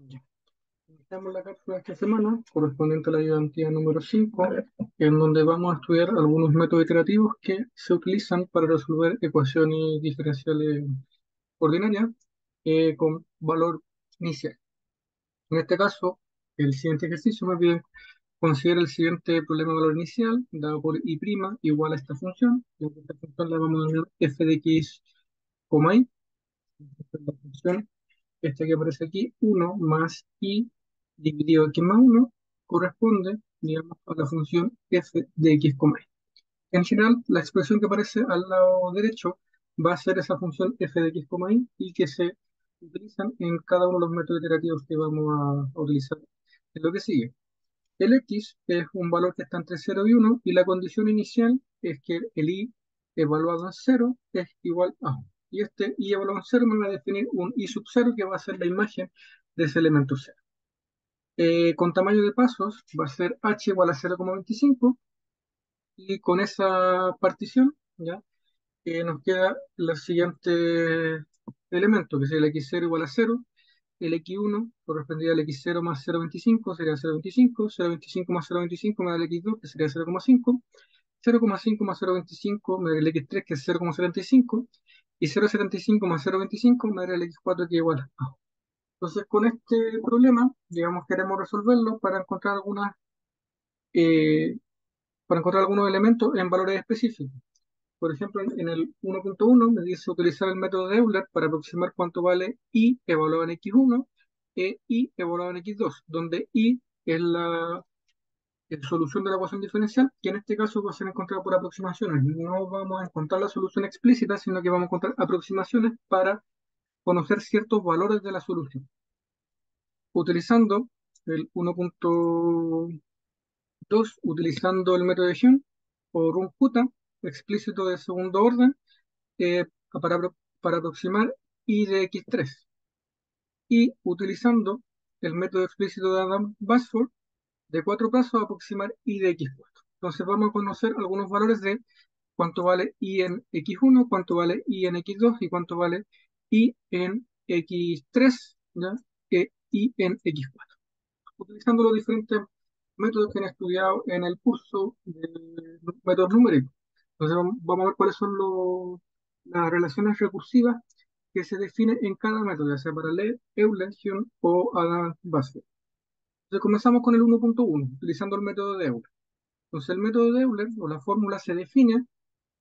Ya. Iniciamos la cápsula esta semana, correspondiente a la ayudantía número 5, en donde vamos a estudiar algunos métodos iterativos que se utilizan para resolver ecuaciones diferenciales ordinarias con valor inicial. En este caso, el siguiente ejercicio me pide considera el siguiente problema de valor inicial, dado por i' igual a esta función, y esta función la vamos a denominar f de x, y. Esta es la función esta que aparece aquí, 1 más i dividido x más 1, corresponde, digamos, a la función f de x, y. En general, la expresión que aparece al lado derecho va a ser esa función f de x, y que se utilizan en cada uno de los métodos iterativos que vamos a utilizar en lo que sigue. El x es un valor que está entre 0 y 1, y la condición inicial es que el i evaluado en 0 es igual a 1. Y este i evaluado en 0 me va a definir un i sub 0 que va a ser la imagen de ese elemento 0. Con tamaño de pasos va a ser h igual a 0,25, y con esa partición ya nos queda los siguientes elementos, que sería el x0 igual a 0, el x1 correspondería al x0 más 0,25, sería 0,25, 0,25 más 0,25 me da el x2, que sería 0,5, 0,5 más 0,25 me da el x3, que es 0,75, y 0,75 más 0,25 me da el x4, que es igual a. Entonces, con este problema, digamos, queremos resolverlo eh, para encontrar algunos elementos en valores específicos. Por ejemplo, en el 1.1 me dice utilizar el método de Euler para aproximar cuánto vale i evaluado en x1 e i evaluado en x2, donde i es la solución de la ecuación diferencial, que en este caso va a ser encontrada por aproximaciones. No vamos a encontrar la solución explícita, sino que vamos a encontrar aproximaciones para conocer ciertos valores de la solución. Utilizando el 1.2, utilizando el método de Hume o Runcuta, explícito de segundo orden, eh, para, para aproximar i de x3, y utilizando el método explícito de Adam-Basford de 4 pasos a aproximar i de x4. Entonces vamos a conocer algunos valores de cuánto vale i en x1, cuánto vale i en x2 y cuánto vale i en x3, ¿ya? I en x4, utilizando los diferentes métodos que han estudiado en el curso de métodos numéricos. Entonces vamos a ver cuáles son las relaciones recursivas que se definen en cada método, ya sea para Euler, Hume o Adam-Basford. Entonces comenzamos con el 1.1, utilizando el método de Euler. Entonces el método de Euler o la fórmula se define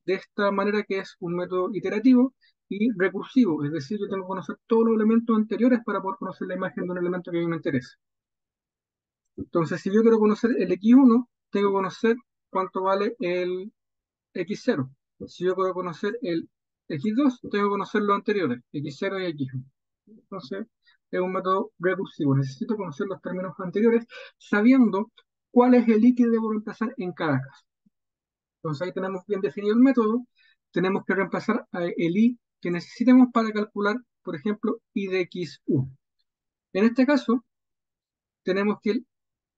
de esta manera, que es un método iterativo y recursivo, es decir, yo tengo que conocer todos los elementos anteriores para poder conocer la imagen de un elemento que a mí me interesa. Entonces, si yo quiero conocer el x1, tengo que conocer cuánto vale el x0. Si yo quiero conocer el x2, tengo que conocer los anteriores, x0 y x1. Entonces, es un método recursivo. Necesito conocer los términos anteriores sabiendo cuál es el i que debo reemplazar en cada caso. Entonces, ahí tenemos bien definido el método. Tenemos que reemplazar el i que necesitemos para calcular, por ejemplo, i de x1. En este caso, tenemos que el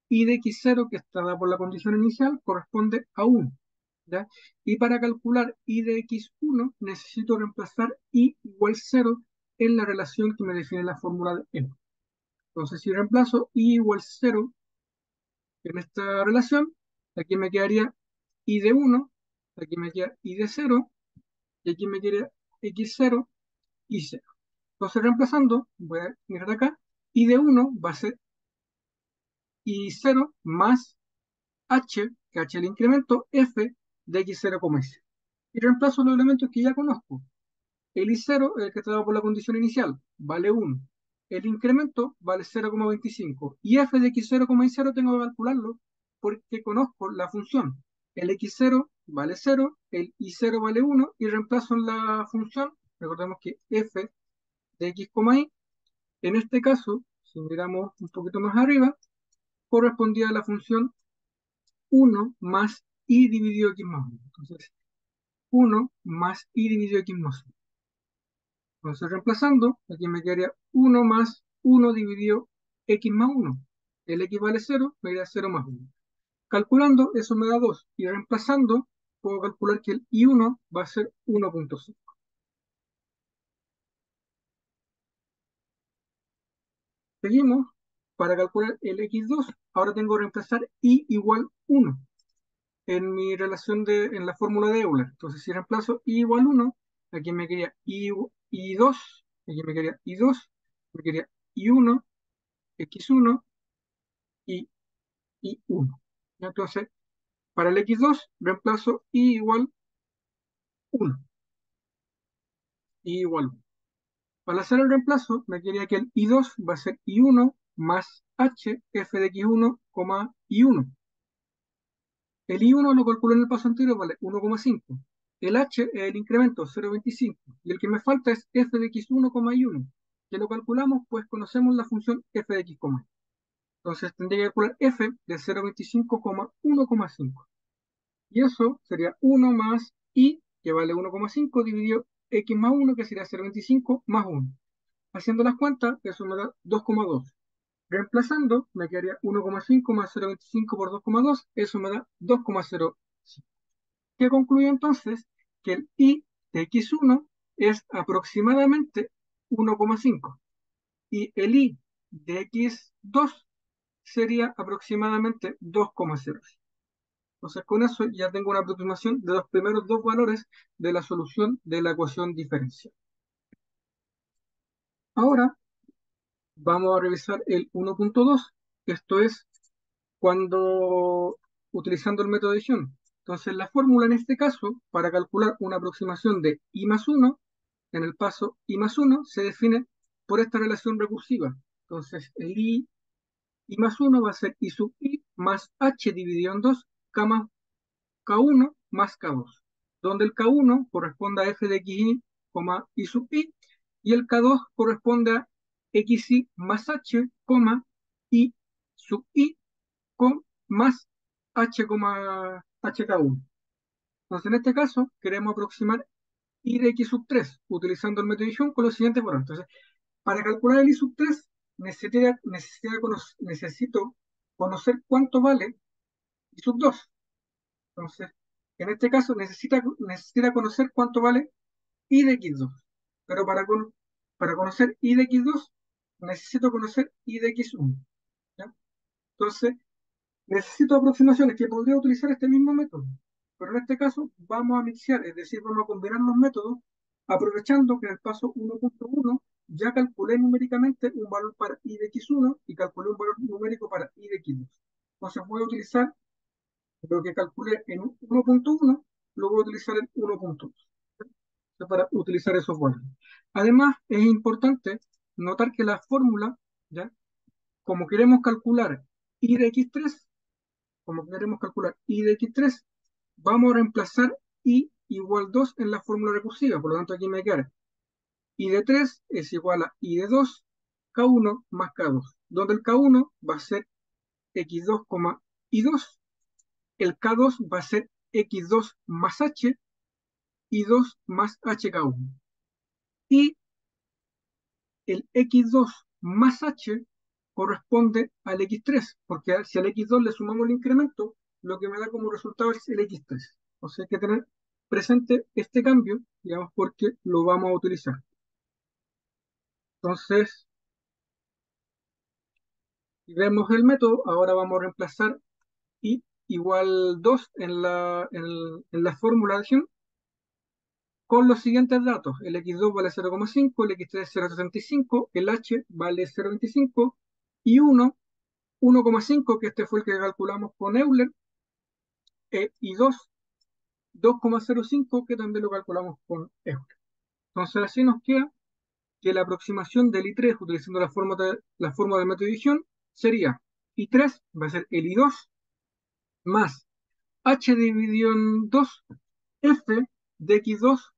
i de x0, que está dada por la condición inicial, corresponde a 1, ¿ya? Y para calcular i de x1 necesito reemplazar i igual 0 en la relación que me define la fórmula de m. Entonces, si reemplazo i igual 0 en esta relación, aquí me quedaría i de 1, aquí me queda i de 0, y aquí me queda x0 y 0. Entonces, reemplazando, voy a mirar acá, i de 1 va a ser i0 más h, que h es el incremento, f de x0, y. Y reemplazo los elementos que ya conozco. El i0, el que está dado por la condición inicial, vale 1. El incremento vale 0,25. Y f de x0, y 0 tengo que calcularlo porque conozco la función. El x0 vale 0, el i0 vale 1, y reemplazo en la función. Recordemos que f de x, y, en este caso, si miramos un poquito más arriba, correspondía a la función 1 más i dividido x más 1. Entonces, 1 más i dividido x más 1. Entonces, reemplazando, aquí me quedaría 1 más 1 dividido x más 1. El x vale 0, me da 0 más 1. Calculando, eso me da 2. Y reemplazando, puedo calcular que el i1 va a ser 1,5. Seguimos. Para calcular el x2, ahora tengo que reemplazar y igual 1 en mi relación en la fórmula de Euler. Entonces, si reemplazo y igual 1, aquí me quedaría y2, aquí me quedaría y2, me quedaría y1, x1 y y1. Entonces, para el x2, reemplazo y igual 1, y igual 1. Al hacer el reemplazo, me quedaría que el i2 va a ser i1 más h f de x1, i1. El i1 lo calculo en el paso anterior, vale 1,5. El h es el incremento 0,25. Y el que me falta es f de x1, i1. Que lo calculamos, pues conocemos la función f de x, y. Entonces tendría que calcular f de 0,25, 1,5. Y eso sería 1 más i, que vale 1,5, dividido x más 1, que sería 0,25 más 1. Haciendo las cuentas, eso me da 2,2. Reemplazando, me quedaría 1,5 más 0,25 por 2,2, eso me da 2,05. Que concluye entonces que el i de x1 es aproximadamente 1,5 y el i de x2 sería aproximadamente 2,0. Entonces con eso ya tengo una aproximación de los primeros dos valores de la solución de la ecuación diferencial. Ahora vamos a revisar el 1,2. Esto es cuando utilizando el método de adición. Entonces la fórmula en este caso, para calcular una aproximación de i más 1, en el paso i más 1 se define por esta relación recursiva. Entonces el i más 1 va a ser i sub i más h dividido en 2, k1 más k2, donde el k1 corresponde a f de xi, i sub i, y el k2 corresponde a xi más h, i sub i con más hk1. Entonces, en este caso, queremos aproximar i de x sub 3 utilizando el método de división con los siguientes valores. Entonces, para calcular el i sub 3, necesito conocer cuánto vale i sub 2. Entonces, en este caso, necesita conocer cuánto vale i de x2. Pero para conocer i de x2, necesito conocer i de x1. ¿Ya? Entonces, necesito aproximaciones que podría utilizar este mismo método, pero en este caso vamos a mixear, es decir, vamos a combinar los métodos, aprovechando que en el paso 1,1 ya calculé numéricamente un valor para i de x1 y calculé un valor numérico para i de x2. Entonces voy a utilizar lo que calculé en 1,1, lo voy a utilizar en 1,2 para utilizar esos valores. Además, es importante notar que la fórmula, ¿ya? Como queremos calcular i de x3, como queremos calcular i de x3, vamos a reemplazar i igual 2 en la fórmula recursiva. Por lo tanto, aquí me queda i de 3 es igual a i de 2, k1 más k2, donde el k1 va a ser x2, i2, el k2 va a ser x2 más h, i2 más hk1. Y el x2 más h corresponde al x3, porque si al x2 le sumamos el incremento, lo que me da como resultado es el x3. O sea, hay que tener presente este cambio, digamos, porque lo vamos a utilizar. Entonces, si vemos el método, ahora vamos a reemplazar i igual 2 en la fórmula de adición con los siguientes datos. El x2 vale 0,5, el x3 0,75, el h vale 0,25 y 1,5, que este fue el que calculamos con Euler, y 2,05, que también lo calculamos con Euler. Entonces así nos queda que la aproximación del I3 utilizando la forma de método de división sería I3 va a ser el I2 más H dividido en 2 F de X2,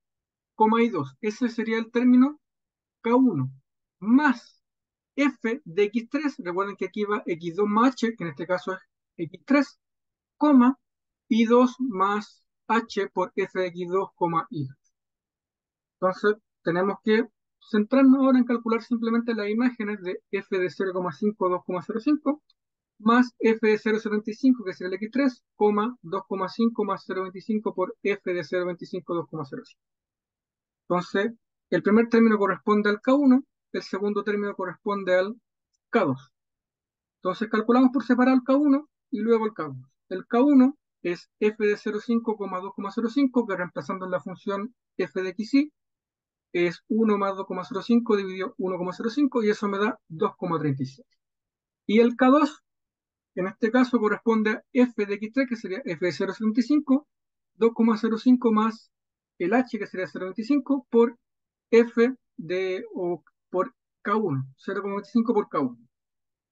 I2. Ese sería el término K1 más F de X3. Recuerden que aquí va X2 más H, que en este caso es X3, coma I2 más H por F de X2, I2. Entonces, tenemos que centrarnos ahora en calcular simplemente las imágenes de f de 0,5, 2,05, más f de 0,75, que sería el x3, 2,5 más 0,25 por f de 0,25, 2,05. Entonces, el primer término corresponde al K1, el segundo término corresponde al K2. Entonces calculamos por separado el K1 y luego el K2. El K1 es f de 0,5,2,05, que reemplazando en la función f de xy es 1 más 2,05 dividido 1,05 y eso me da 2,36. Y el K2 en este caso corresponde a f de x3, que sería f de 0,75, 2,05 más el h, que sería 0,25, por f de, o por K1, 0,25 por K1.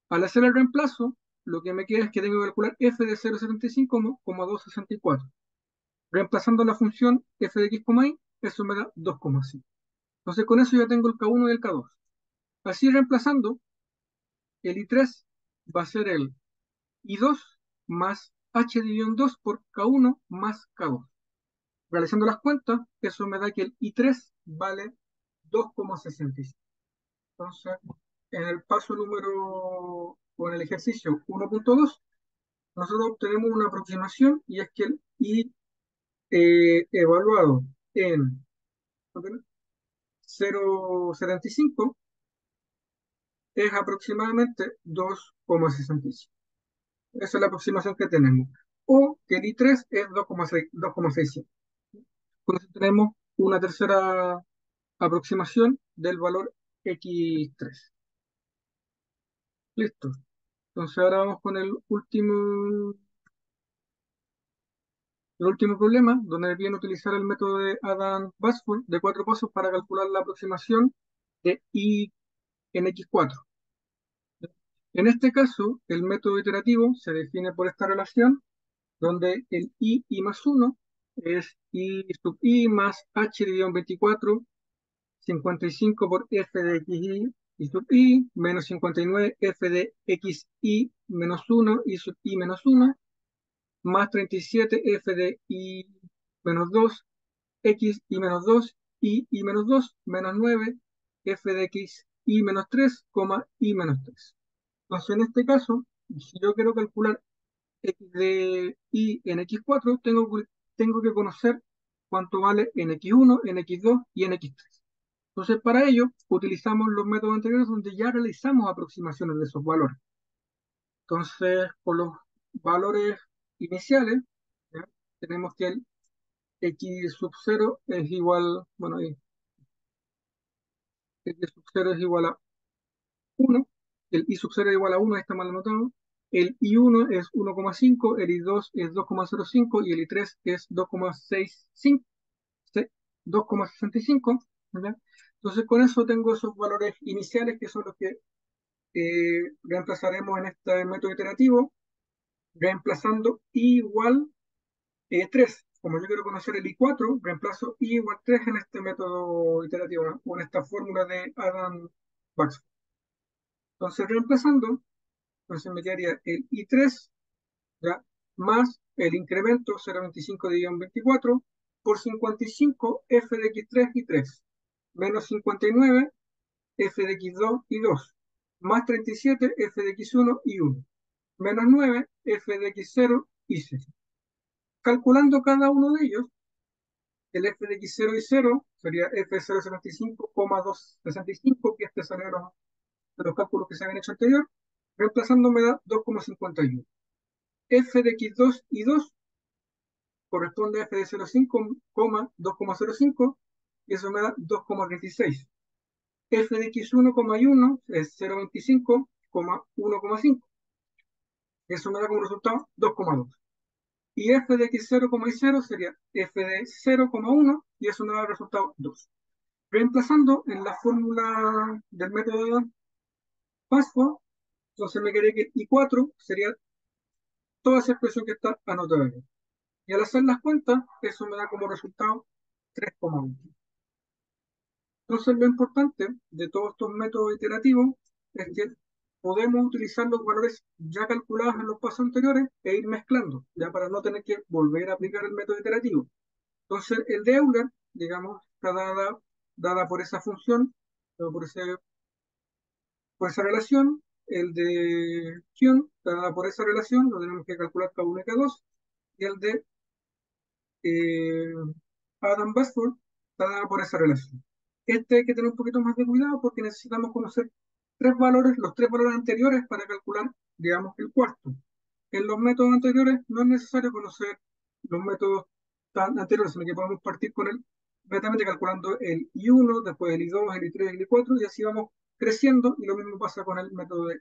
Al hacer el reemplazo, lo que me queda es que tengo que calcular f de 0,75 como 2,64. Reemplazando la función f de x, y, eso me da 2,5. Entonces con eso ya tengo el K1 y el K2. Así reemplazando, el I3 va a ser el I2 más h dividido en 2 por K1 más K2. Realizando las cuentas, eso me da que el I3 vale 2,65. Entonces, en el paso número, o en el ejercicio 1.2, nosotros obtenemos una aproximación y es que el I evaluado en 0,75 es aproximadamente 2,65. Esa es la aproximación que tenemos. O que el I3 es 2,65. Con eso tenemos una tercera aproximación del valor X3. Listo. Entonces ahora vamos con el último problema, donde viene utilizar el método de Adam-Basford de 4 pasos para calcular la aproximación de I en X4. En este caso, el método iterativo se define por esta relación, donde el I más 1 es I sub I más H dividido en 24, 55 por F de XI y sub I, menos 59 F de XI menos 1 y sub I menos 1, más 37 F de I menos 2, X y menos 2, y menos 2, menos 9 F de X y menos 3, I menos 3. Entonces, en este caso, si yo quiero calcular X de Y en X4, tengo que conocer cuánto vale en X1, en X2 y en X3. Entonces, para ello, utilizamos los métodos anteriores donde ya realizamos aproximaciones de esos valores. Entonces, por los valores iniciales, ¿ya? Tenemos que el X sub 0 es igual, bueno, X sub 0 es igual a 1, el I sub 0 es igual a 1, está mal anotado, el I1 es 1,5, el I2 es 2,05 y el I3 es 2,65, 2,65, ¿verdad? Entonces con eso tengo esos valores iniciales que son los que reemplazaremos en este método iterativo, reemplazando I igual 3. Como yo quiero conocer el I4, reemplazo I igual 3 en este método iterativo, ¿no? O en esta fórmula de Adam-Baxter. Entonces reemplazando, entonces me quedaría el I3, ¿ya? Más el incremento 0,25 dividido en 24 por 55 f de x3 y 3, menos 59 f de x2 y 2, más 37 f de x1 y 1, menos 9 f de x0 y 0. Calculando cada uno de ellos, el f de x0 y 0 sería f de 0,75,265, que este salió de los cálculos que se habían hecho anterior, reemplazando me da 2,51. F de x2 y 2 corresponde a f de 0,5, 2,05 y eso me da 2,36. F de x1, y 1 es 0,25, 1,5. Eso me da como resultado 2,2. Y f de x0, y 0 sería f de 0,1 y eso me da el resultado 2. Reemplazando en la fórmula del método de Pascal, entonces me quedé que I4 sería toda esa expresión que está anotada aquí. Y al hacer las cuentas, eso me da como resultado 3,1. Entonces, lo importante de todos estos métodos iterativos es que podemos utilizar los valores ya calculados en los pasos anteriores e ir mezclando, ya para no tener que volver a aplicar el método iterativo. Entonces, el de Euler, digamos, está dada por esa función, o por esa relación. El de Kuhn está dada por esa relación, lo tenemos que calcular K1 y K2. Y el de eh, Adam Basford está dada por esa relación. Este hay que tener un poquito más de cuidado porque necesitamos conocer los tres valores anteriores para calcular, digamos, el cuarto. En los métodos anteriores no es necesario conocer los métodos tan anteriores, sino que podemos partir con el inmediatamente calculando el I1, después el I2, el I3, el I4, y así vamos creciendo, y lo mismo pasa con el método de